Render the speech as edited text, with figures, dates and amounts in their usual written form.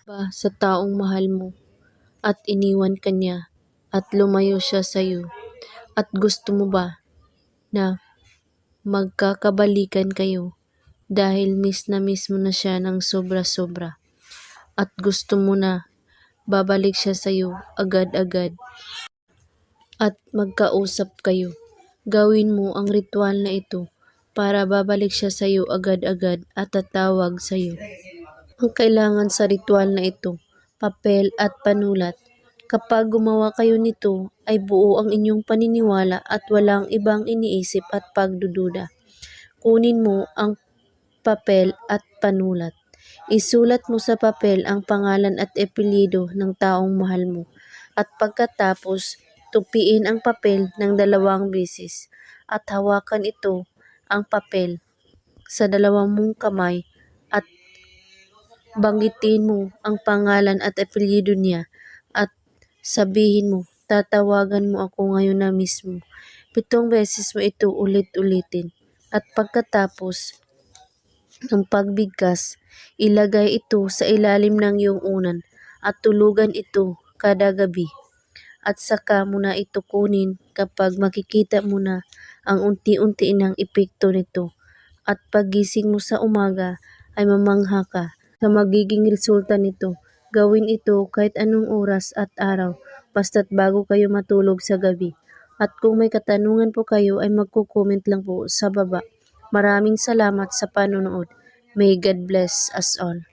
Ba sa taong mahal mo at iniwan ka niya at lumayo siya sa'yo at gusto mo ba na magkakabalikan kayo dahil miss na miss mo na siya ng sobra-sobra at gusto mo na babalik siya sa'yo agad-agad at magkausap kayo. Gawin mo ang ritual na ito para babalik siya sa'yo agad-agad at tatawag sa'yo. Ang kailangan sa ritual na ito, papel at panulat. Kapag gumawa kayo nito, ay buo ang inyong paniniwala at walang ibang iniisip at pagdududa. Kunin mo ang papel at panulat. Isulat mo sa papel ang pangalan at apelyido ng taong mahal mo. At pagkatapos, tupiin ang papel ng 2 beses at hawakan ito ang papel sa 2 mong kamay at banggitin mo ang pangalan at apelyido niya at sabihin mo, tatawagan mo ako ngayon na mismo. 7 beses mo ito ulit-ulitin. At pagkatapos ng pagbigkas, ilagay ito sa ilalim ng iyong unan at tulugan ito kada gabi. At saka mo na ito kunin kapag makikita mo na ang unti-unti ng epekto nito. At paggising mo sa umaga ay mamangha ka sa magiging resulta nito. Gawin ito kahit anong oras at araw, basta't bago kayo matulog sa gabi. At kung may katanungan po kayo ay magko-comment lang po sa baba. Maraming salamat sa panonood. May God bless us all.